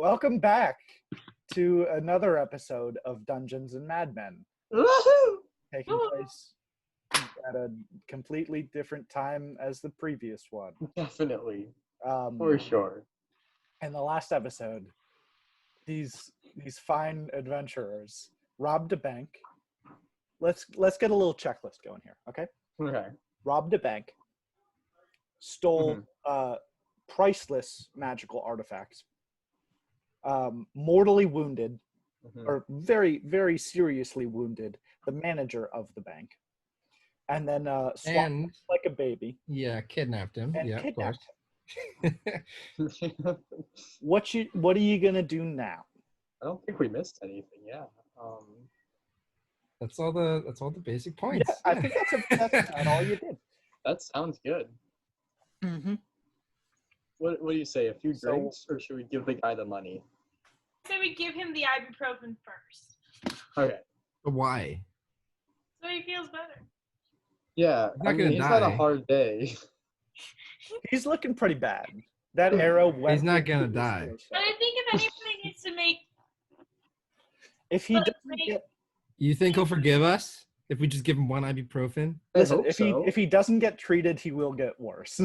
Welcome back to another episode of Dungeons and Madmen, Woohoo! taking place at a completely different time as the previous one. Definitely, for sure. In the last episode, these fine adventurers robbed a bank. Let's get a little checklist going here, okay? Okay. Robbed a bank, stole priceless magical artifacts, mortally wounded, or very, very seriously wounded, the manager of the bank, and then swapped him like a baby. Yeah, kidnapped him. And Yeah, kidnapped of course. What are you gonna do now? I don't think we missed anything. Yeah. That's all the basic points. Yeah, I think that's about all you did. That sounds good. Mm-hmm. What do you say? A few drinks, or should we give the guy the money? So we give him the ibuprofen first, Okay. Why? so he feels better. Yeah. He's not gonna he's had a die. hard day. He's looking pretty bad. That arrow went. He's not gonna into his die. torso. But I think if anybody needs to make, If he doesn't get You think he'll forgive us if we just give him one ibuprofen? listen, hope so. if he doesn't get treated, he will get worse.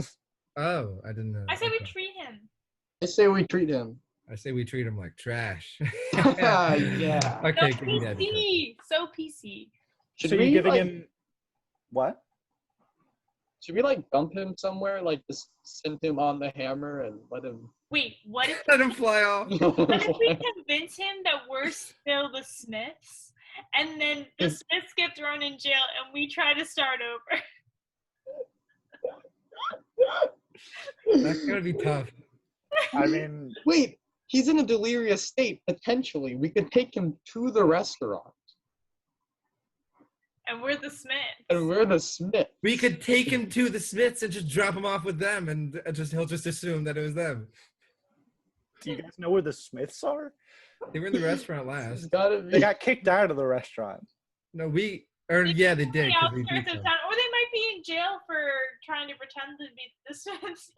Oh, I didn't know. I say we Okay. treat him. I say we treat him. I say we treat him like trash. Yeah. Okay, So give me that. PC. So PC. Should So we you're giving like, him what? Should we like dump him somewhere? Like just send him on the hammer and let him. Wait, what if Let him fly off. what if we convince him that we're still the Smiths, and then the Smiths get thrown in jail, and we try to start over? That's gonna be tough. I mean, Wait, he's in a delirious state. Potentially, we could take him to the restaurant, And we're the Smiths. and we're the Smiths. We could take him to the Smiths and just drop him off with them, and he'll just assume that it was them. do you guys know where the Smiths are? They were in the restaurant It's last. gotta be. They got kicked out of the restaurant. No, yeah, they did. The 'Cause we outskirts beat of them. town, or they might be in jail for trying to pretend to be the Smiths.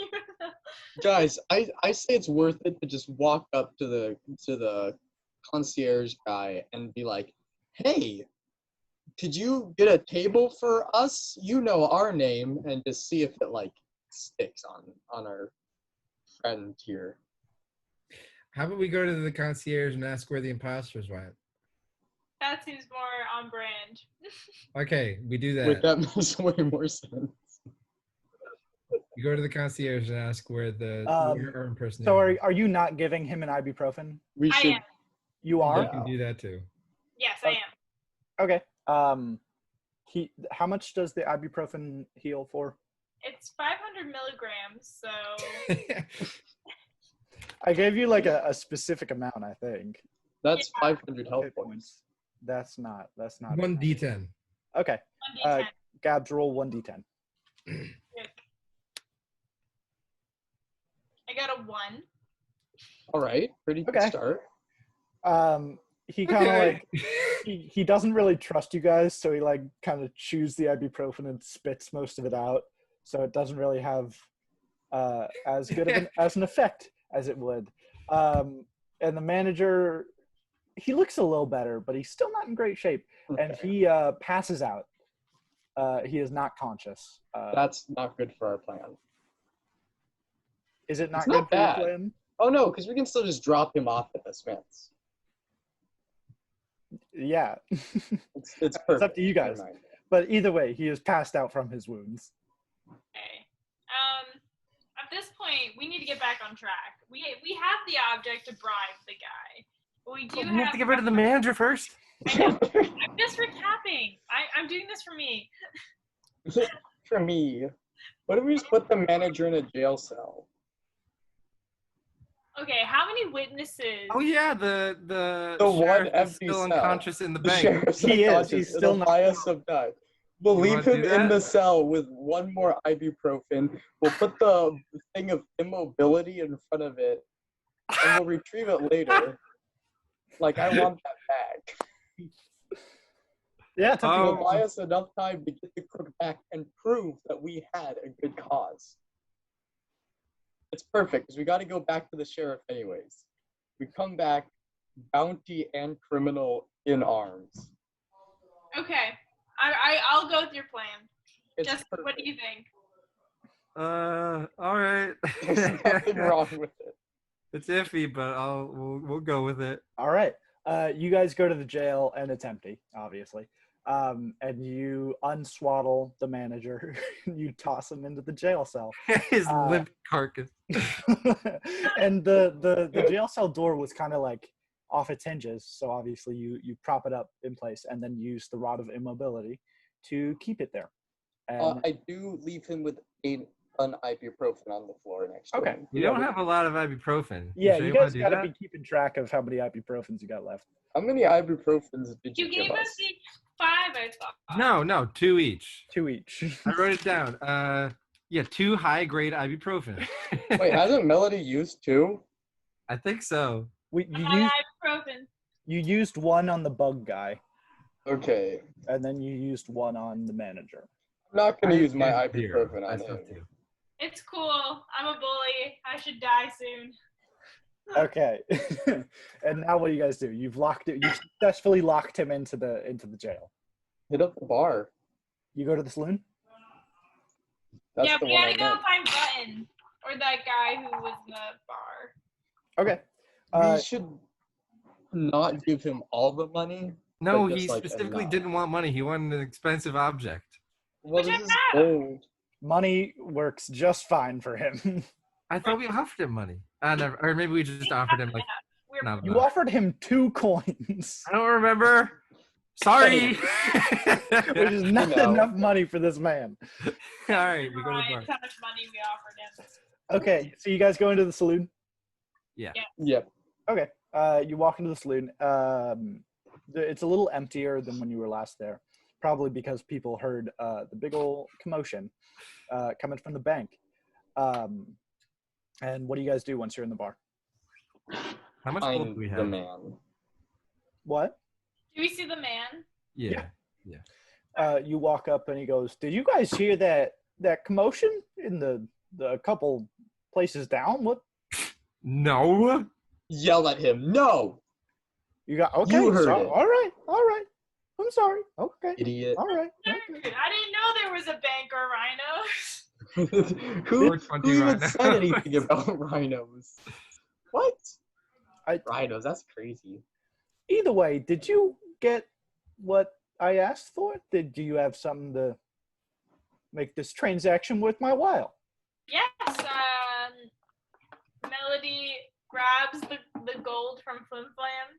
Guys, I say it's worth it to just walk up to the concierge guy and be like, "Hey, could you get a table for us? You know our name," and just see if it like sticks on our friend here. How about we go to the concierge and ask where the imposters went? That seems more on brand. Okay, we do Wait, that. that makes way more sense. We go to the concierge and ask where our impersonator. So are you not giving him an ibuprofen? We I should. am. You are? You can do that too. Yes, I am. Okay. How much does the ibuprofen heal for? It's 500 milligrams, so I gave you like a specific amount, I think. That's 500 health Hit points. That's not 1d10. Okay. 1d10. Gabs, roll 1d10. I got a 1. All right, pretty good Okay. start. He kind of Okay. like he doesn't really trust you guys, so he like kind of chews the ibuprofen and spits most of it out, so it doesn't really have as good of as an effect as it would. And the manager, he looks a little better, but he's still not in great shape, and Okay. he passes out. He is not conscious. That's not good for our plan. Is it not it's good not for your bad. plan? Oh no, because we can still just drop him off at the Smiths. Yeah. It's It's perfect. up to you guys. Never mind. But either way, he is passed out from his wounds. Okay. At this point, we need to get back on track. We have the object to bribe the guy, but we do We have to get rid of the manager first. I know. I'm just recapping. I'm doing this for me. For me, what if we just put the manager in a jail cell? Okay, how many witnesses? Oh yeah, the one sheriff is empty still cell. unconscious in the The bank. sheriff's He is. unconscious. He's It'll still not- buy us some time. We'll You leave wanna him do in that? the cell with one more ibuprofen. We'll put the thing of immobility in front of it, and we'll retrieve it later. Like, I want that back. Yeah, it's up to you. It'll buy us enough time to get the crook back and prove that we had a good cause. It's perfect, because we got to go back to the sheriff anyways. We come back, bounty and criminal in arms. Okay. I'll go with your plan. It's Just what do perfect. you think? All right. There's nothing wrong with it. It's iffy, but we'll go with it. All right. You guys go to the jail, and it's empty, obviously. And you unswaddle the manager. You toss him into the jail cell. His limp carcass. And the jail cell door was kind of like off its hinges, so obviously you prop it up in place and then use the rod of immobility to keep it there. And I do leave him with an ibuprofen on the floor next to Okay. him. We don't have a lot of ibuprofen. yeah, sure you wanna guys do got to that? be keeping track of how many ibuprofens you got left. How many ibuprofens did you You give gave us us? each 5, I thought. No, 2 each. 2 each. I wrote it down. Yeah, 2 high-grade ibuprofen. Wait, hasn't Melody used 2? I think so. You Ibuprofen. used one on the bug guy, Okay. and then you used one on the manager. I'm not going to use my have zero. ibuprofen I on still him. have 2. It's cool. I'm a bully. I should die soon. Okay. And now what do you guys do? You've successfully locked him into the jail. Hit up the bar. You go to the saloon? That's yeah, the we one gotta I go meant. find Button. Or that guy who was in the bar. Okay. We should not give him all the money. No, But he just, like, specifically enough. didn't want money. He wanted an expensive object. What Which is I this have. gold? Money works just fine for him. I thought we offered him money. Never, or maybe we just offered him like We're not You enough. offered him 2 coins, I don't remember. Sorry. which is not know. enough money for this man. All right, we go to the right. bar. How much money we offered him. Okay, so you guys go into the saloon? Yep. Okay. You walk into the saloon. It's a little emptier than when you were last there, probably because people heard the big old commotion coming from the bank. And what do you guys do once you're in the bar? How much gold I'm do we the have? man. What? Do we see the man? Yeah. You walk up and he goes, "Did you guys hear that commotion in the couple places down? What No. Yell at him. No, you got? Okay, You heard it. All right. I'm sorry. Okay, idiot. all right. I Okay. didn't know there was a bank or rhinos. who 420 even rhinos. said anything about rhinos? What? I- Rhinos, that's crazy. Either way, did you get what I asked for? Did you have something to make this transaction worth my while? Yes, Melody grabs the gold from Flim Flam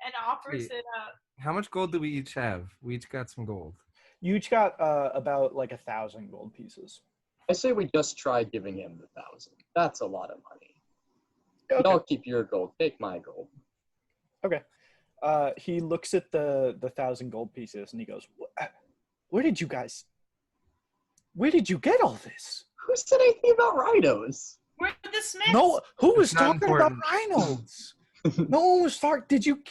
and offers Wait. it up. How much gold do we each have? We each got some gold. You each got about like 1,000 gold pieces. I say we just try giving him the 1,000. That's a lot of money. Okay. Don't keep your gold. Take my gold. He looks at the 1,000 gold pieces and he goes, Where did you get all this? Who said anything about rhinos? We're the Smiths. No, who was It's not talking about important. rhinos? No one was talking. Did you?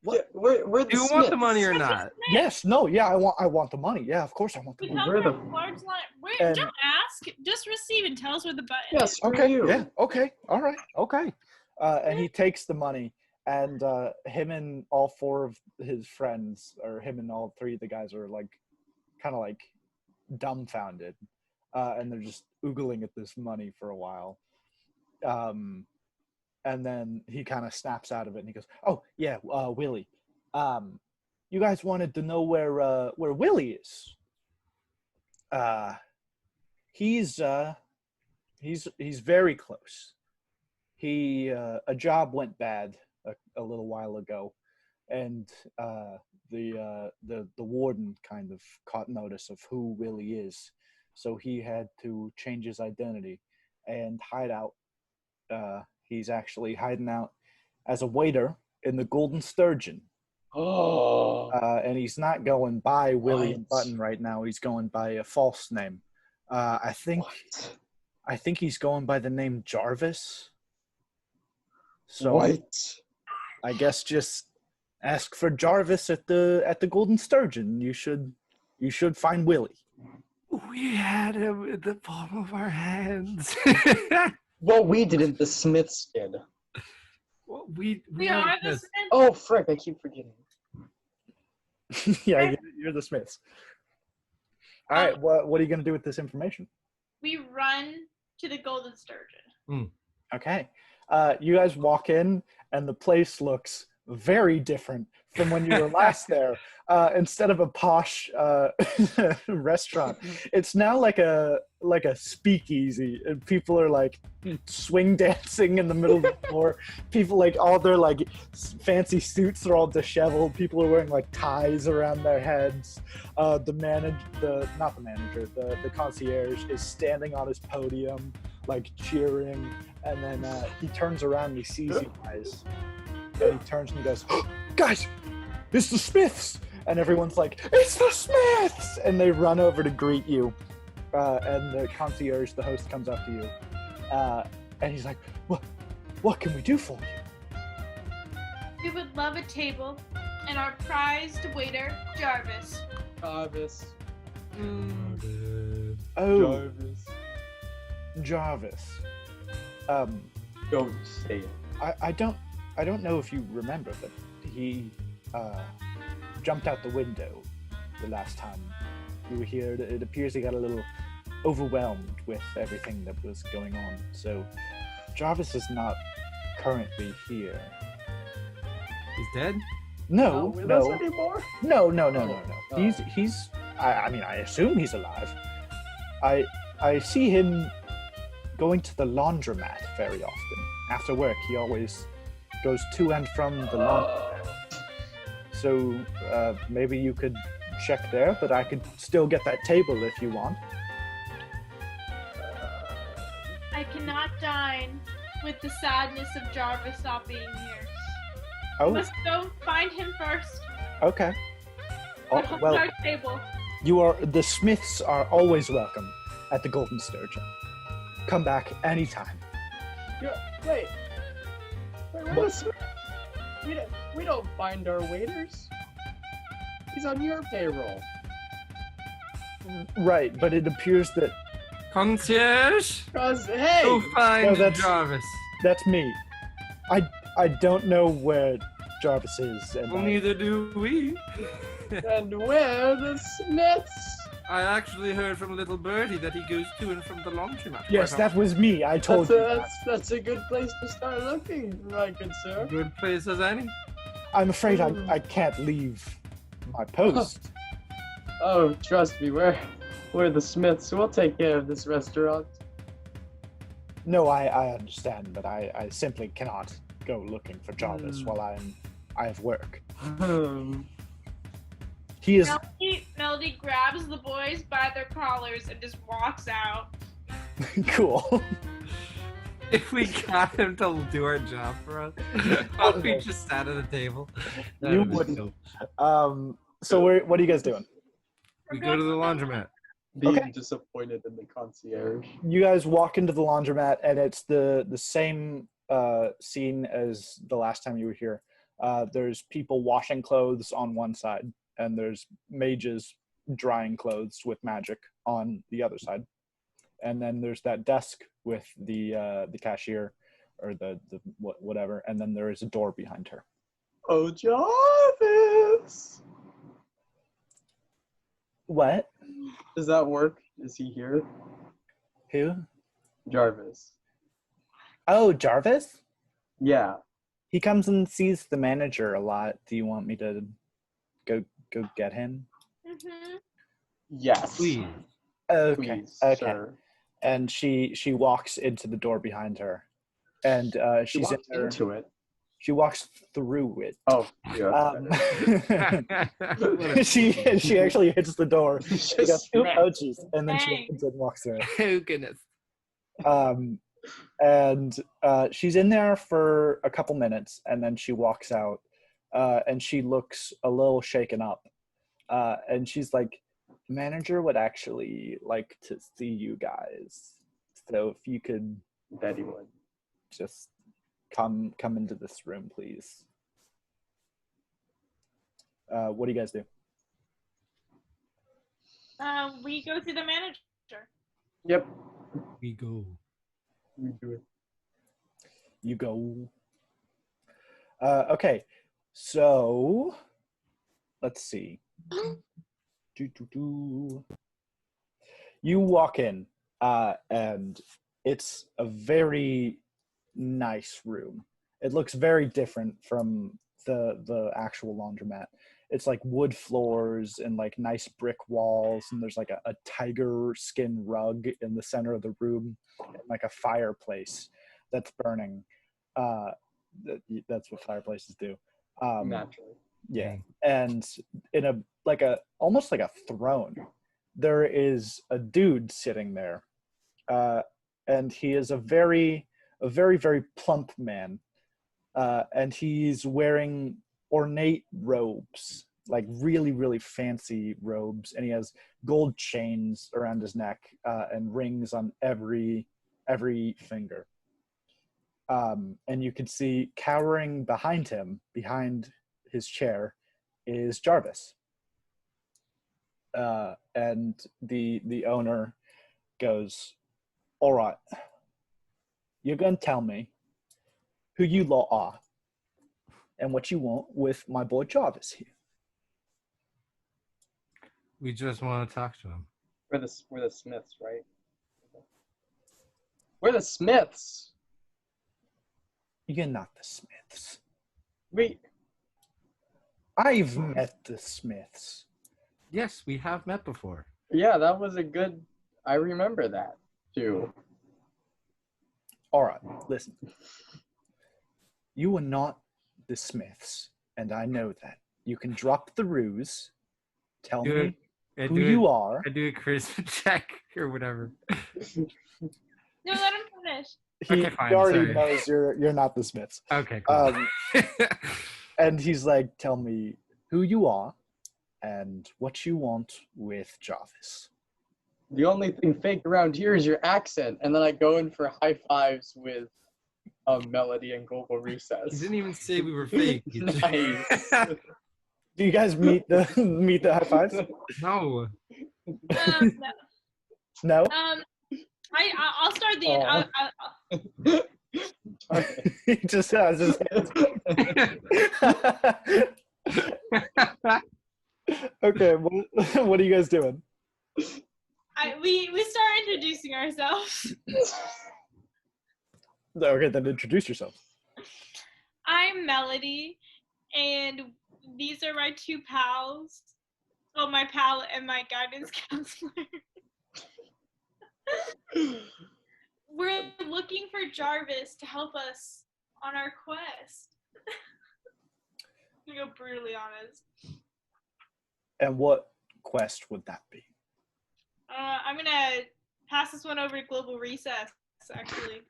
What? Yeah, we're the Do you want the Smiths. money or We're the not? Smiths. Yes. No. Yeah. I want the money. Yeah. Of course I want the We money. come We're the- from large line. Wait, And- don't ask. Just receive and tell us where the button Yeah, is. screw Okay. you. Yeah. Okay. All right. Okay. And he takes the money, and him and all 4 of his friends, or him and all 3 of the guys, are like, kind of like, dumbfounded, and they're just oogling at this money for a while. And then he kind of snaps out of it, and he goes, "Oh yeah, Willie. You guys wanted to know where Willie is? He's very close. A job went bad a little while ago, and the warden kind of caught notice of who Willie is, so he had to change his identity and hide out. He's actually hiding out as a waiter in the Golden Sturgeon, Oh. and he's not going by William What? Button right now. He's going by a false name. I think he's going by the name Jarvis. So What? I guess just ask for Jarvis at the Golden Sturgeon. You should find Willie. We had him in the palm of our hands. Well, we didn't. The Smiths did. Well, We are are the Smiths. Smiths. Oh, frick! I keep forgetting. Yeah, you're the Smiths. All right, what are you going to do with this information? We run to the Golden Sturgeon. Okay. You guys walk in, and the place looks very different from when you were last there. Instead of a posh restaurant, it's now like a speakeasy, and people are like swing dancing in the middle of the floor. People like all their like fancy suits are all disheveled. People are wearing like ties around their heads. The concierge is standing on his podium, like cheering, and then he turns around and he sees you guys. And he turns and he goes, oh, guys, it's the Smiths! And everyone's like, it's the Smiths! And they run over to greet you. And the concierge, the host, comes up to you. And he's like, what can we do for you? We would love a table and our prized waiter, Jarvis. Jarvis. Oh, Jarvis. Don't say it. I don't know if you remember, but he jumped out the window the last time you were here. It appears he got a little overwhelmed with everything that was going on. So Jarvis is not currently here. He's dead? No. Anymore? No. Oh. He's. I mean, I assume he's alive. I see him going to the laundromat very often. After work, he always goes to and from the laundromat. So maybe you could check there, but I could still get that table if you want. I cannot dine with the sadness of Jarvis not being here. Oh, Let's go find him first. okay. And hold Well, our table. the Smiths are always welcome at the Golden Sturgeon. Come back anytime. Wait, what? We don't find our waiters. He's on your payroll. Right, but it appears that Concierge? Cause hey, Go find No, that's- Jarvis. that's me. I don't know where Jarvis is, and Well, neither do we. and where the Smiths? I actually heard from little Birdie that he goes to and from the laundromat. yes, quite that was me. I told you. That's a good place to start looking, my good sir. often. Good place as any. I'm afraid I can't leave my post. Oh, trust me, we're the Smiths. We'll take care of this restaurant. No, I understand, but I simply cannot go looking for Jarvis while I have work. He is Melody grabs the boys by their collars and just walks out. cool. If we got him to do our job for us, while we just sat at a table. You wouldn't. So what are you guys doing? We go to the laundromat. Being Okay. disappointed in the concierge. You guys walk into the laundromat, and it's the same scene as the last time you were here. There's people washing clothes on one side, and there's mages drying clothes with magic on the other side. And then there's that desk with the cashier or the whatever, and then there is a door behind her. Oh, Jarvis! What? Does that work? Is he here? Who? Jarvis. Oh, Jarvis? Yeah. He comes and sees the manager a lot. Do you want me to go get him? Mm-hmm. Yes. Please. Okay. Please, Okay. sir. And she walks into the door behind her, and She she's in walked there. into it. She walks through it. Oh, yeah. She actually hits the door. She goes, Just "Ooh, oh jeez," and then she Dang. opens it and walks through. Oh goodness. And she's in there for a couple minutes, and then she walks out, and she looks a little shaken up, and she's like, "The manager would actually like to see you guys, so if you could Bet he would. just come into this room, please." What do you guys do? We go to the manager. Yep. We go. We do it. you go. Okay, so let's see. You walk in, and it's a very nice room. It looks very different from the actual laundromat. It's like wood floors and like nice brick walls, and there's like a tiger skin rug in the center of the room, and like a fireplace that's burning. That's what fireplaces do. Naturally. Yeah, and in a almost like a throne, there is a dude sitting there, and he is a very plump man, and he's wearing ornate robes, like really fancy robes, and he has gold chains around his neck and rings on every finger. And you can see cowering behind him, behind his chair, is Jarvis. And the owner goes, "All right, you're going to tell me who you lot are and what you want with my boy Jarvis here." We just want to talk to him. We're the Smiths, right? We're the Smiths. You're not the Smiths. Wait. I've met the Smiths. Yes, we have met before. Yeah, that was a good. I remember that too. All right, listen. You are not the Smiths, and I know that. You can drop the ruse. Tell me who you are. I do a charisma check or whatever. No, let him finish. He Okay, fine, already sorry. knows you're not the Smiths. Okay, cool. And he's like, "Tell me who you are and what you want with Jarvis." The only thing fake around here is your accent, and then I go in for high fives with Melody and Global Recess. He didn't even say we were fake. He just- Nice. Do you guys meet the high fives? No. No. No? I'll start the. He just has his hands. Okay, what are you guys doing? We start introducing ourselves. Okay, then introduce yourself. I'm Melody, and these are my two pals. Well, my pal and my guidance counselor. We're looking for Jarvis to help us on our quest. To go brutally honest. And what quest would that be? I'm gonna pass this one over to Global Recess, actually.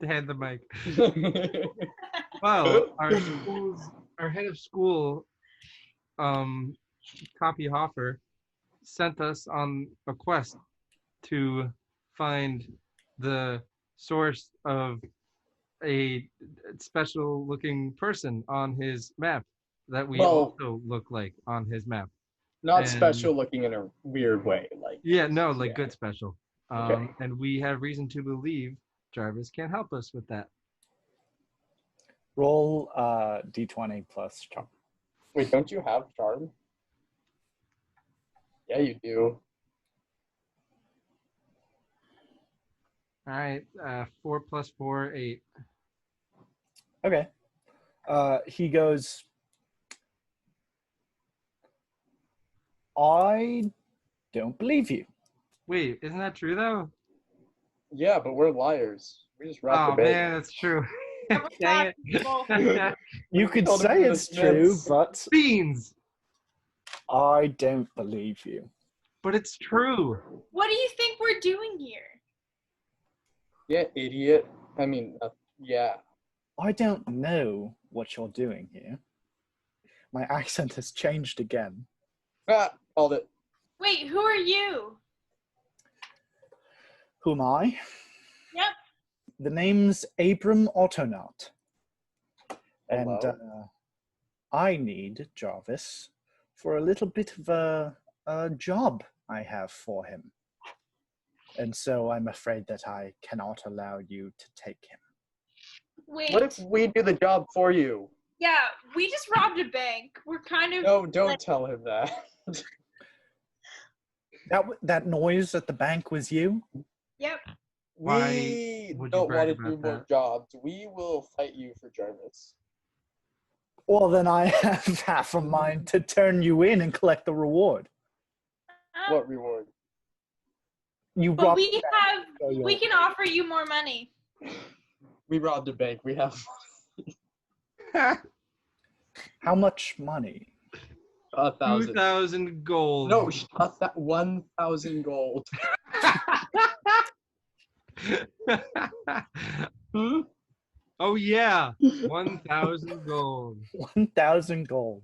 Hand the mic. Well, our head of school, Copy Hoffer, sent us on a quest to find the source of a special looking person on his map that we also look like on his map. Not special looking in a weird way. Good special. Okay. And we have reason to believe Jarvis can help us with that. Roll d20 plus charm. Wait, don't you have charm? Yeah, you do. All right, 4 plus 4, 8. Okay. He goes, "I don't believe you." Wait, isn't that true though? Yeah, but we're liars. We just robbed Oh the bank. man, that's true. We're Dang people. it. You could told him say we were it's the true, Smiths. but Beans, I don't believe you. but it's true. What do you think we're doing here? Yeah, idiot. I mean, yeah. I don't know what you're doing here. My accent has changed again. Ah, called it. Wait, who are you? Who am I? Yep. The name's Abram Autonaut. And Hello? I need Jarvis for a little bit of a job I have for him. And so I'm afraid that I cannot allow you to take him. Wait. What if we do the job for you? Yeah, we just robbed a bank. We're kind of. No, don't tell him that. That noise at the bank was you? Yep. Why We would you don't brag want to do about more that? jobs. We will fight you for Jarvis. Well, then I have half a mind to turn you in and collect the reward. What reward? You But robbed we the bank, have. so you'll- We can offer you more money. We robbed a bank. We have How much money? 1,000. 2,000 gold. No, 1,000 gold. Hmm? Oh yeah, 1,000 gold. 1,000 gold.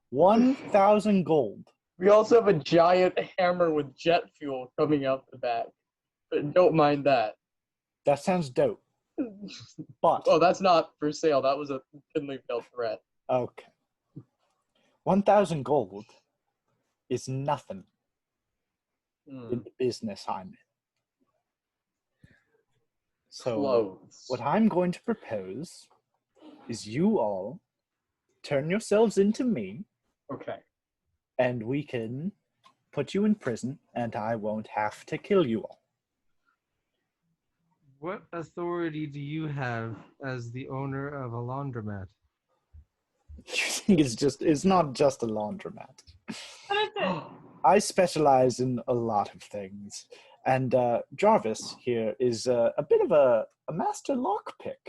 1,000 gold. We also have a giant hammer with jet fuel coming out the back. But don't mind that. That sounds dope. But Oh, that's not for sale. That was a thinly veiled threat. okay, 1,000 gold is nothing Hmm. in the business I'm in. So Clothes. what I'm going to propose is you all turn yourselves into me, Okay. and we can put you in prison, and I won't have to kill you all. What authority do you have as the owner of a laundromat? You think it's not just a laundromat. What is it? I specialize in a lot of things, and Jarvis here is a bit of a master lockpick,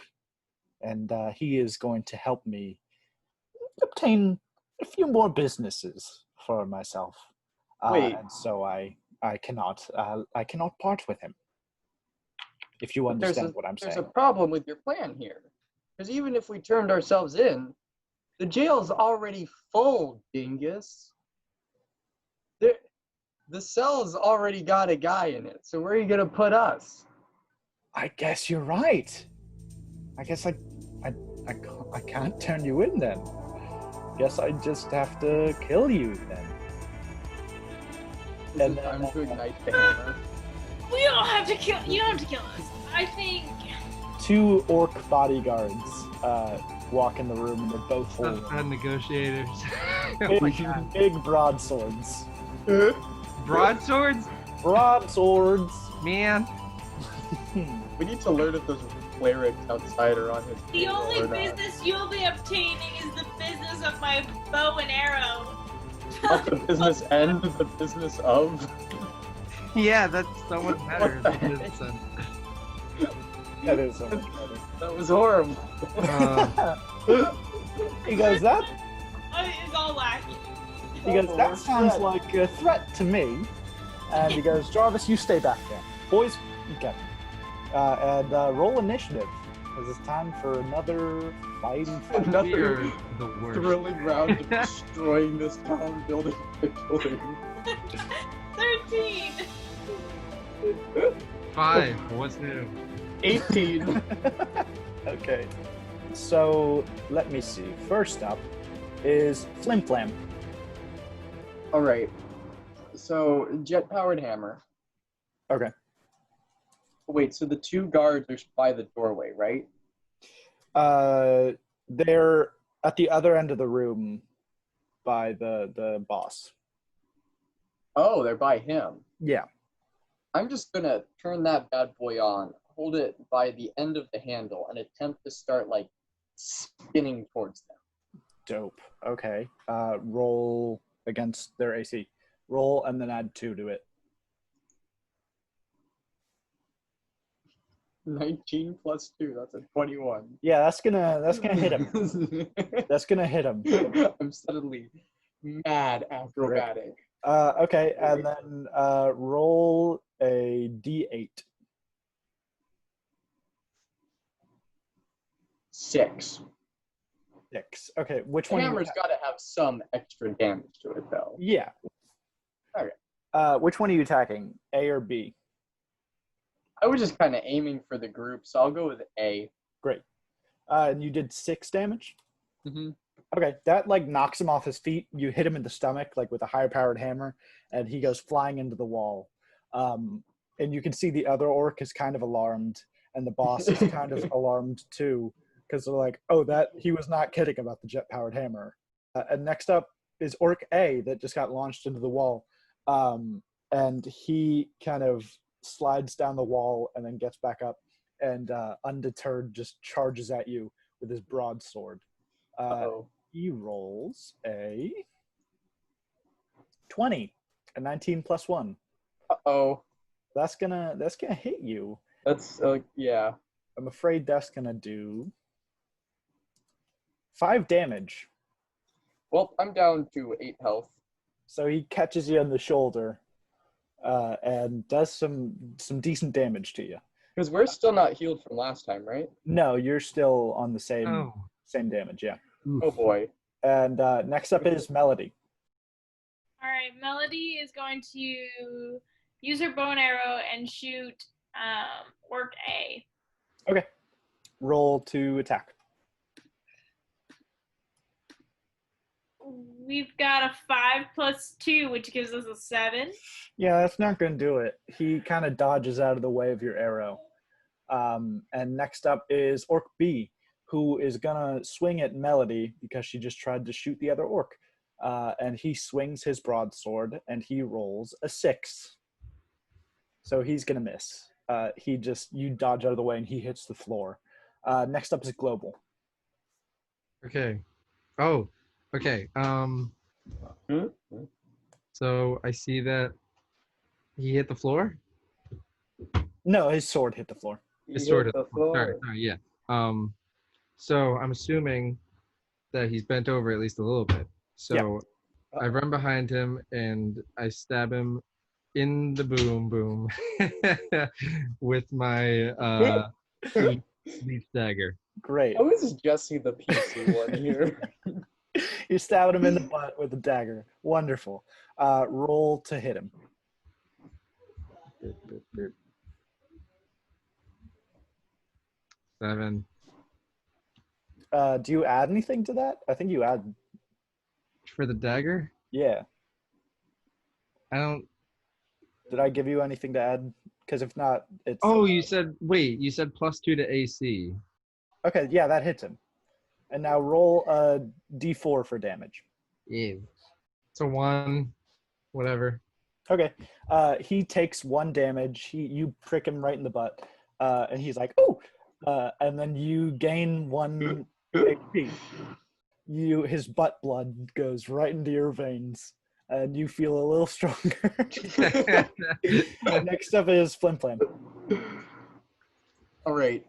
and he is going to help me obtain a few more businesses for myself. Wait. And so I cannot part with him. If you But understand what I'm there's saying. a problem with your plan here. Because even if we turned ourselves in, the jail's already full, dingus. The cell's already got a guy in it, so where are you going to put us? I guess you're right. I guess I can't turn you in then. Guess I just have to kill you then. Is And it time then- to ignite the hammer? We don't have to kill. You don't have to kill us. I think. 2 orc bodyguards walk in the room, and they're both Tough holding bad negotiators. Oh my god. big broadswords. Broadswords? Broadswords. Man. We need to learn if those clerics outside are on his The table only or not. business you'll be obtaining is the business of my bow and arrow. Not the business end, the business of. Yeah, that's so much better. What the heck? That is so much better. That was horrible. He goes, that. It's all lacking. He goes, that sounds like a threat to me. And he goes, Jarvis, you stay back there. Boys, you get me. And roll initiative, because it's time for another fighting fight. Another We are the worst. thrilling round of destroying this town building by killing. 13. 5. What's new? 18. Okay. So, let me see. First up is Flim Flam. Alright. So, jet powered hammer. Okay. Wait, so the 2 guards are by the doorway, right? They're at the other end of the room by the boss. Oh, they're by him. Yeah. I'm just gonna turn that bad boy on, hold it by the end of the handle, and attempt to start, like, spinning towards them. Dope. Okay. Roll against their AC. Roll and then add 2 to it. 19 plus 2, that's a 21. Yeah, that's gonna hit him. That's gonna hit him. I'm suddenly mad acrobatic. Okay, and then roll a d8. 6. 6. Okay, which The one? hammer's got to have some extra damage to it, though. Yeah. Okay. Which one are you attacking? A or B? I was just kind of aiming for the group, so I'll go with A. Great. And you did 6 damage? Mm-hmm. Okay, that like knocks him off his feet. You hit him in the stomach like with a higher powered hammer, and he goes flying into the wall. And you can see the other orc is kind of alarmed, and the boss is kind of alarmed too, because they're like, oh, that he was not kidding about the jet-powered hammer. And next up is Orc A that just got launched into the wall. And he kind of slides down the wall and then gets back up and undeterred just charges at you with his broadsword. He rolls a 20, a 19 plus 1. That's gonna hit you. That's yeah. I'm afraid that's gonna do 5 damage. Well, I'm down to 8 health. So he catches you on the shoulder and does some decent damage to you. Because we're still not healed from last time, right? No, you're still on the same damage, yeah. Oh boy. And next up is Melody. All right, Melody is going to use her bow and arrow and shoot Orc A. Okay. Roll to attack. We've got a 5 plus 2, which gives us a 7. Yeah, that's not going to do it. He kind of dodges out of the way of your arrow. And next up is Orc B, who is going to swing at Melody because she just tried to shoot the other orc. And he swings his broadsword, and he rolls a 6. So he's going to miss. You dodge out of the way, and he hits the floor. Next up is Global. Okay. Oh, okay. So I see that he hit the floor? No, his sword hit the floor. His sword hit the floor. Sorry, yeah. So I'm assuming that he's bent over at least a little bit. So I run behind him and I stab him in the boom with my leaf dagger. Great. How is Jesse the PC one here? You stabbed him in the butt with a dagger. Wonderful. Roll to hit him. 7. Do you add anything to that? I think you add. For the dagger? Yeah. I don't. Did I give you anything to add? Because if not, it's. Oh, you said +2 to AC. Okay, yeah, that hits him. And now roll a d4 for damage. Yeah. It's a 1. Whatever. Okay. He takes 1 damage. You prick him right in the butt. And he's like, "Oh!" And then you gain 1 HP. His butt blood goes right into your veins. And you feel a little stronger. Next up is Flim Flam. All right.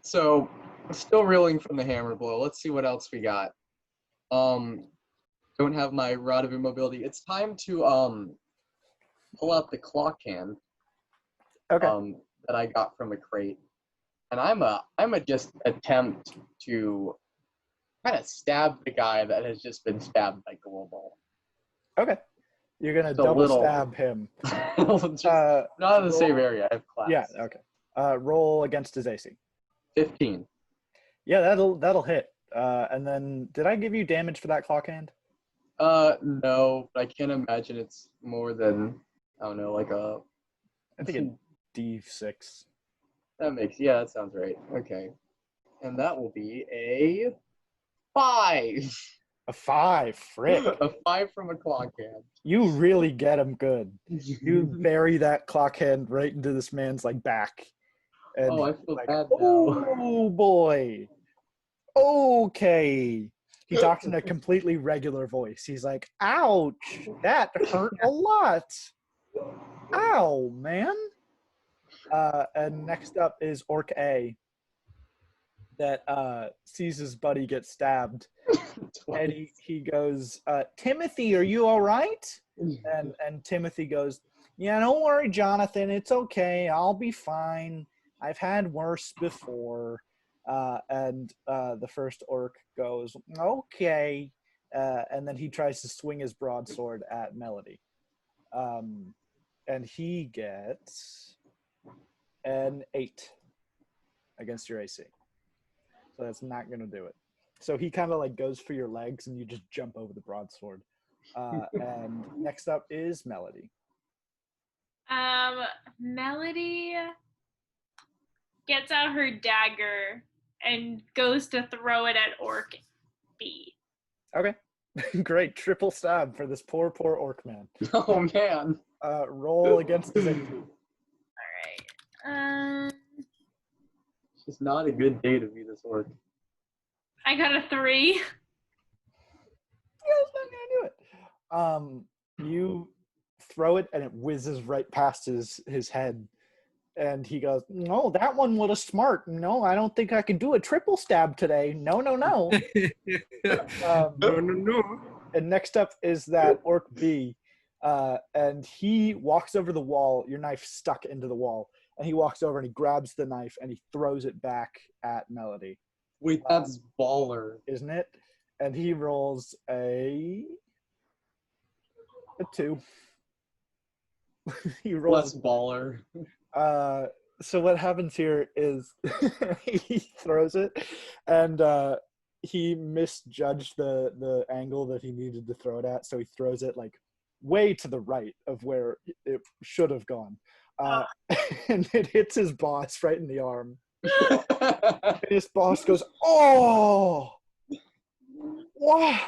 So, still reeling from the hammer blow. Let's see what else we got. Don't have my rod of immobility. It's time to pull out the claw can. Okay. That I got from a crate, and I'm just attempt to kind of stab the guy that has just been stabbed by Global. Okay. You're gonna double stab him. Just, not in the same area. I have class. Yeah. Okay. Roll against his AC. 15. Yeah, that'll hit. And then, did I give you damage for that clock hand? No, but I can't imagine it's more than, I don't know, like a. I think a D6. That sounds right. Okay, and that will be a 5. A 5, frick. A 5 from a clock hand. You really get him good. You bury that clock hand right into this man's back. And I feel bad now. Oh boy. Okay. He talks in a completely regular voice. He's like, "Ouch, that hurt a lot. Ow, man." And next up is Orc A that sees his buddy get stabbed. And he goes, "Timothy, are you all right?" And Timothy goes, "Yeah, don't worry, Jonathan. It's okay. I'll be fine. I've had worse before." And the first orc goes, "Okay." And then he tries to swing his broadsword at Melody. And he gets an 8 against your AC. So that's not going to do it. So he kind of goes for your legs and you just jump over the broadsword. And next up is Melody. Melody gets out her dagger and goes to throw it at Orc B. Okay. Great. Triple stab for this poor orc man. Oh man. Roll against his AC. Alright. It's just not a good day to be this orc. I got a 3. Yeah, it's not gonna do it. You throw it and it whizzes right past his head. And he goes, "No, that one was smart. No, I don't think I can do a triple stab today. No." No. And next up is that Orc B. And he walks over the wall. Your knife stuck into the wall. And he walks over and he grabs the knife and he throws it back at Melody. Wait, that's baller. Isn't it? And he rolls a 2. He rolls Less baller. So what happens here is he throws it and he misjudged the angle that he needed to throw it at, so he throws it like way to the right of where it should have gone. And it hits his boss right in the arm. And his boss goes, "Oh, why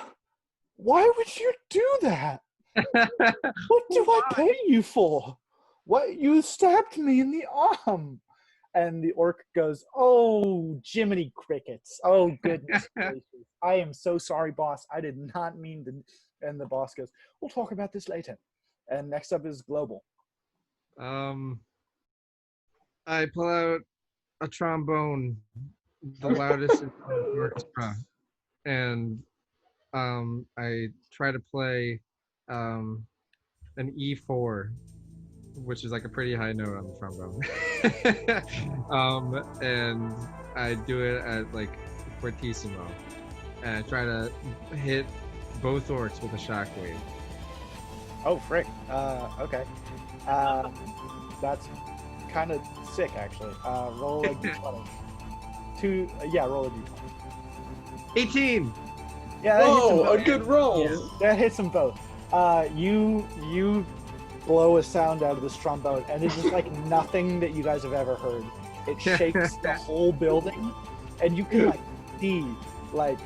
would you do that? What do I pay you for? What, you stabbed me in the arm." And the orc goes, "Oh, Jiminy Crickets. Oh, goodness gracious. I am so sorry, boss. I did not mean to." And the boss goes, "We'll talk about this later." And next up is Global. I pull out a trombone, the loudest in the orchestra, and I try to play an E4, which is like a pretty high note on the trombone. And I do it at like fortissimo, and I try to hit both orcs with a shockwave. Oh, frick. Okay. That's kind of sick, actually. Roll a d20. Roll a d20. 18. Yeah, that hits them Whoa, both. a good roll. That hits them both. You blow a sound out of this trombone, and it's just like nothing that you guys have ever heard. It shakes the whole building, and you can like see like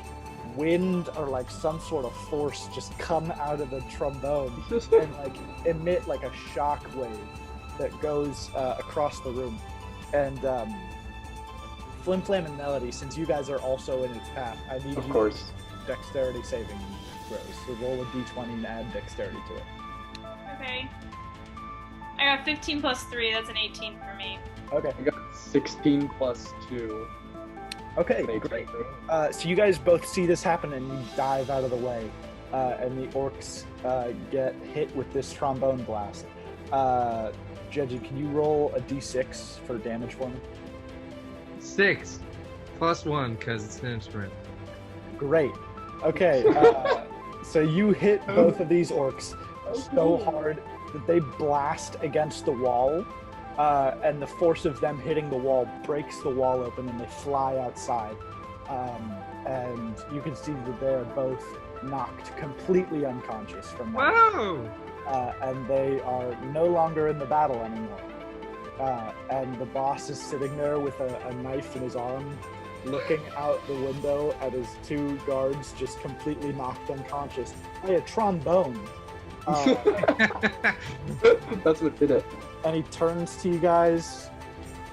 wind or like some sort of force just come out of the trombone and like emit like a shock wave that goes across the room. And Flim Flam and Melody, since you guys are also in its path, I need Of you course. dexterity saving throws. So roll a d20 and add dexterity to it. Okay. I got 15 plus 3. That's an 18 for me. Okay. I got 16 plus 2. Okay, Makes great. it. So you guys both see this happen and you dive out of the way. And the orcs get hit with this trombone blast. Jedgy, can you roll a d6 for damage for me? 6 plus 1 because it's an instrument. Great. Okay, so you hit both of these orcs so hard that they blast against the wall, and the force of them hitting the wall breaks the wall open and they fly outside. And you can see that they are both knocked completely unconscious from that. Whoa! And they are no longer in the battle anymore. And the boss is sitting there with a knife in his arm, looking out the window at his 2 guards just completely knocked unconscious by a trombone. That's what did it. And he turns to you guys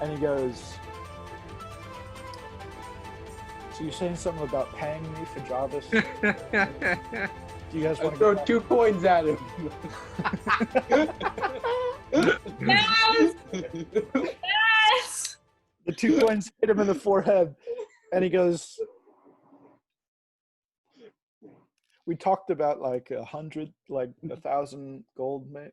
and he goes, "So you're saying something about paying me for Jarvis? Do you guys I want to throw 2 coins at him. Yes! Yes! The 2 coins hit him in the forehead, and he goes, "We talked about like 100, like 1,000 gold, mate.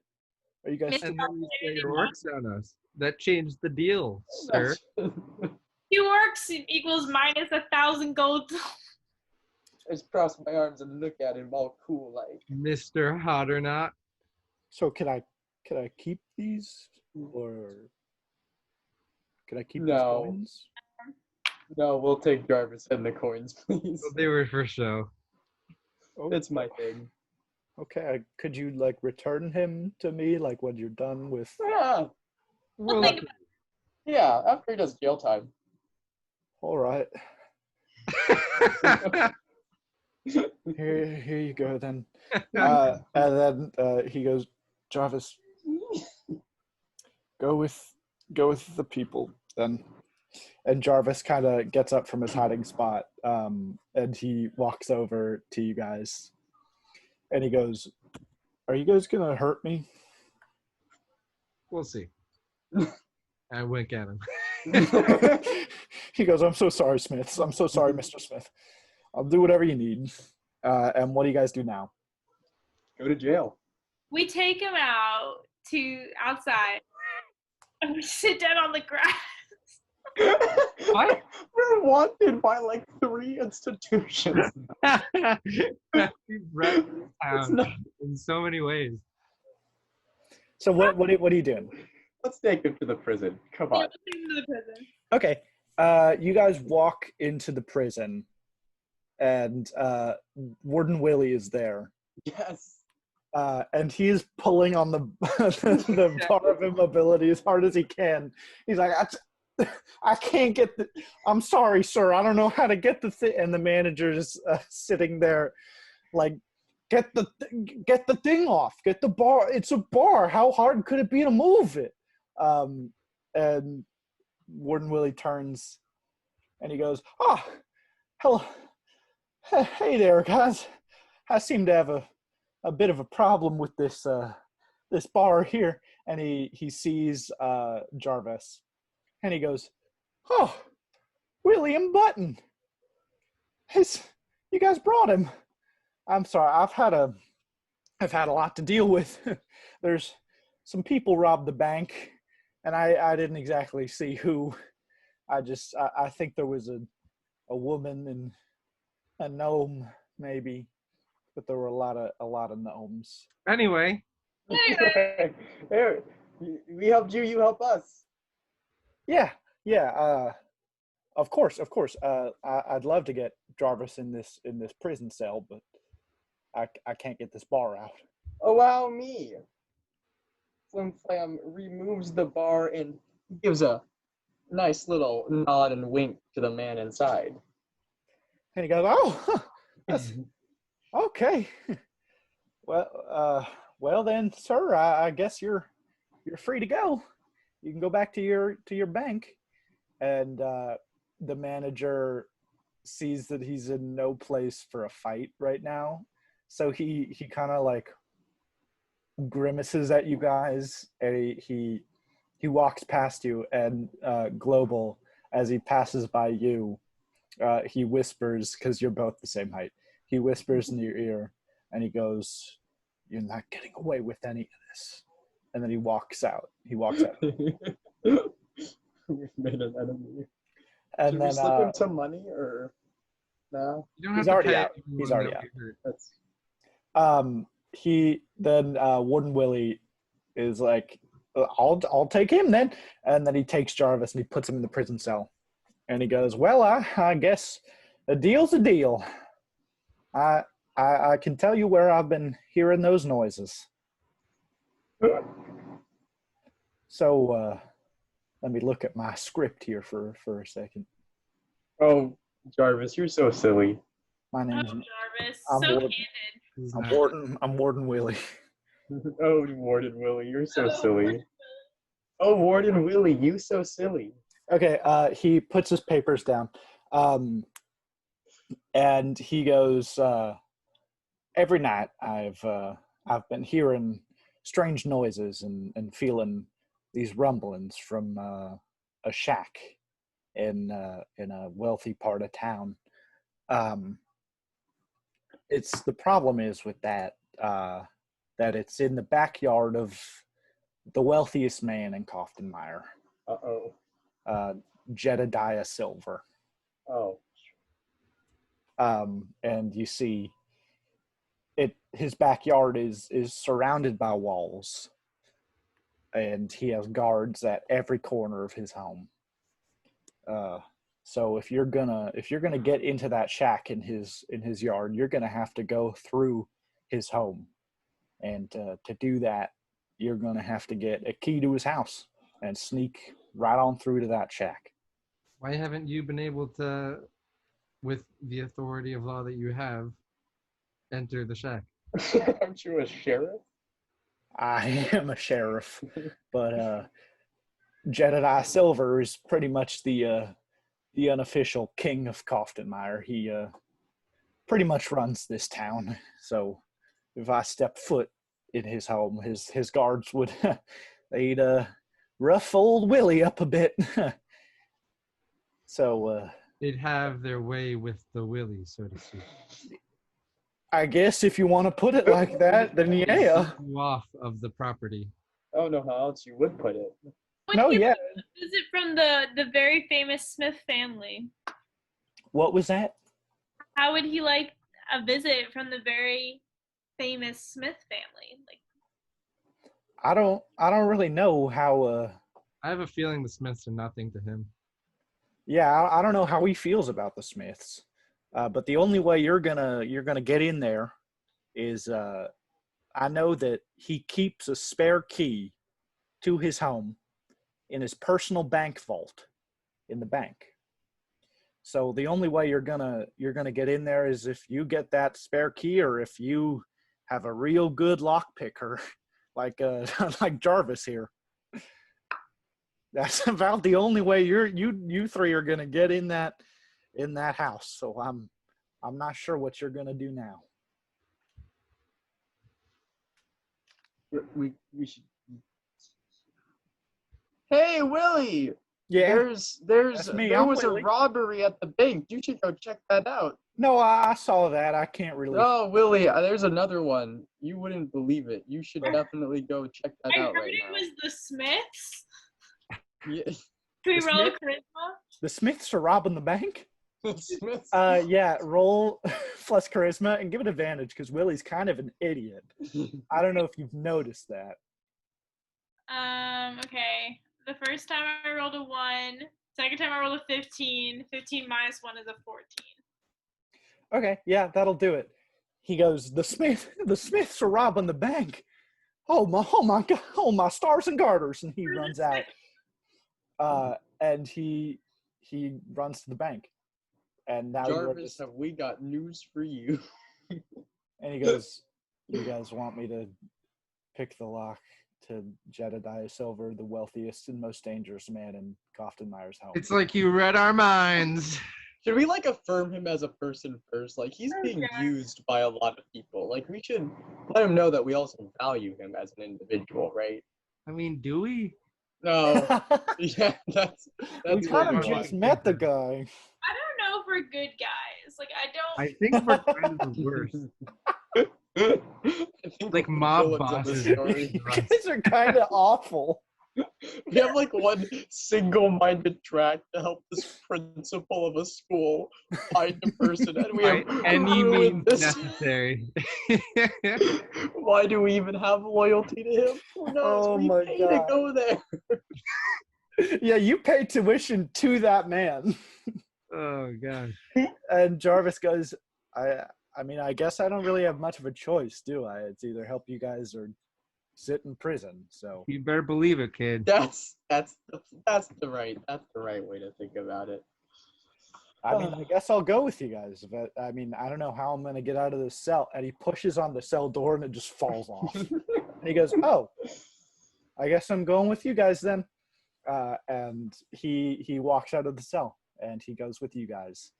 Are you guys still?" And then you say your orcs on us. That changed the deal, sir. 2 orcs equals minus 1,000 gold. I just cross my arms and look at him all cool like. Mr. Hot or Not. So can I keep these, or can I keep No. these coins? No, we'll take Jarvis and the coins, please. They were for show. Oh, It's my thing. okay. Could you like return him to me, like when you're done with? Ah, We'll think about Yeah, after he does jail time. All right. Here you go then. And then he goes, Jarvis, go with the people then. And Jarvis kind of gets up from his hiding spot, and he walks over to you guys, and he goes, "Are you guys gonna hurt me?" We'll see. I wink at him. He goes, "I'm so sorry, Smith. I'm so sorry, Mr. Smith. I'll do whatever you need." And what do you guys do now? Go to jail. We take him outside and we sit down on the grass. What? We're wanted by like 3 institutions. We've read this town not- in so many ways. So what are you doing? Let's take him to the prison. Come Yeah, on. let's take him to the prison. Okay. You guys walk into the prison, and Warden Willie is there. Yes. And he's pulling on the the bar of immobility as hard as he can. He's like, I can't get the. I'm sorry, sir. I don't know how to get the thing. And the manager's sitting there, like, get the thing off. Get the bar. It's a bar. How hard could it be to move it? And Warden Willie turns, and he goes, "Oh, hello, hey there, guys. I seem to have a bit of a problem with this this bar here." And he sees Jarvis, and he goes, "Oh, William Button. You guys brought him. I'm sorry. I've had a lot to deal with. There's some people robbed the bank, and I didn't exactly see who. I think there was a woman and a gnome maybe, but there were a lot of gnomes." Anyway, Hey, we helped you. You help us. Yeah. Of course. I'd love to get Jarvis in this prison cell, but I can't get this bar out. Allow me. Flim Flam removes the bar and gives a nice little nod and wink to the man inside. And he goes, "Oh, that's okay. Well then, sir, I guess you're free to go. You can go back to your bank." And the manager sees that he's in no place for a fight right now, so he kind of like grimaces at you guys, and he walks past you, and Global, as he passes by you, he whispers, because you're both the same height, he whispers in your ear, and he goes, "You're not getting away with any of this." And then he walks out. We've made an enemy. And Should then we slip him some money or no? you don't He's have to already pay out. anyone He's already that out. we hurt. That's He then Warden Willie is like, I'll take him then. And then he takes Jarvis and he puts him in the prison cell. And he goes, "Well, I guess a deal's a deal. I can tell you where I've been hearing those noises. So let me look at my script here for a second. Oh, Jarvis, you're so silly. My Oh, name's Jarvis. I'm So Warden. candid. I'm Warden Willie. Oh, Warden Willie, you're so silly. Oh, Warden Willie, you so silly. Okay, he puts his papers down. And he goes, "Every night I've been hearing strange noises and feeling these rumblings from a shack in a wealthy part of town. It's the problem is with that that it's in the backyard of the wealthiest man in Coftonmire, Uh-oh. Jedediah Silver. Oh. And you see his backyard is surrounded by walls, and he has guards at every corner of his home. So if you're gonna get into that shack in his yard, you're gonna have to go through his home, and to do that, you're gonna have to get a key to his house and sneak right on through to that shack. Why haven't you been able to, with the authority of law that you have, enter the shack? Aren't you a sheriff? I am a sheriff, but Jedediah Silver is pretty much the unofficial king of Coftonmire. He pretty much runs this town. So if I step foot in his home, his guards would they'd rough old Willie up a bit. So They'd have their way with the willy, so to speak. I guess if you want to put it like that, then yeah. You off of the property. I don't know how else you would put it. No, yeah. Is it from the very famous Smith family? What was that? How would he like a visit from the very famous Smith family? Like, I don't really know how. I have a feeling the Smiths are nothing to him. Yeah, I don't know how he feels about the Smiths. But the only way you're gonna get in there is I know that he keeps a spare key to his home in his personal bank vault in the bank. So the only way you're gonna get in there is if you get that spare key, or if you have a real good lock picker like like Jarvis here. That's about the only way you three are gonna get in that house. So I'm not sure what you're gonna do now. We should. Hey, Willie! Yeah. There I'm was Willie. a robbery at the bank. You should go check that out. No, I saw that. I can't really. Oh, Willie, there's another one. You wouldn't believe it. You should definitely go check that I out heard right it now. was the Smiths. Yeah. Can we The roll a Smiths? charisma? The Smiths are robbing the bank? Smiths. Yeah, roll plus charisma and give it advantage because Willie's kind of an idiot. I don't know if you've noticed that. Okay. The first time I rolled a 1. Second time I rolled a 15. 15 minus 1 is a 14. Okay, yeah, that'll do it. He goes, the Smiths are robbing the bank. Oh my God, oh my stars and garters, and he runs out. And he runs to the bank. And now Jarvis, have we got news for you? and he goes, you guys want me to pick the lock to Jedediah Silver, the wealthiest and most dangerous man in Coftonmire's home? It's like you read our minds. Should we affirm him as a person first? He's being used by a lot of people. We should let him know that we also value him as an individual, right? I mean, do we? No. Yeah, that's we kind of what just met the guy. I don't know if we're good guys. I think we're kind of the worst. Like mob bosses. You guys are kind of awful. We have one single-minded track to help this principal of a school find a person, and we have By any ruined means this. necessary. Why do we even have loyalty to him? Who knows? Oh we my pay God. to go there. Yeah, you pay tuition to that man. Oh gosh. And Jarvis goes, I mean, I guess I don't really have much of a choice, do I? It's either help you guys or sit in prison. So You better believe it, kid. That's the right way to think about it. I mean, I guess I'll go with you guys, but I mean, I don't know how I'm gonna get out of this cell. And he pushes on the cell door and it just falls off. And he goes, "Oh, I guess I'm going with you guys then." And he walks out of the cell and he goes with you guys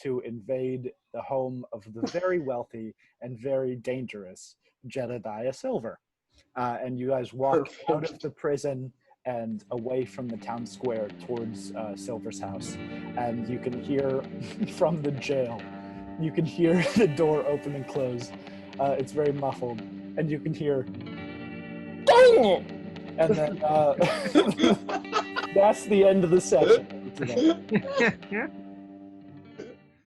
to invade the home of the very wealthy and very dangerous Jedediah Silver. And you guys walk out of the prison and away from the town square towards Silver's house. And you can hear from the jail, you can hear the door open and close. It's very muffled. And you can hear, "Dang it!" And then that's the end of the session today.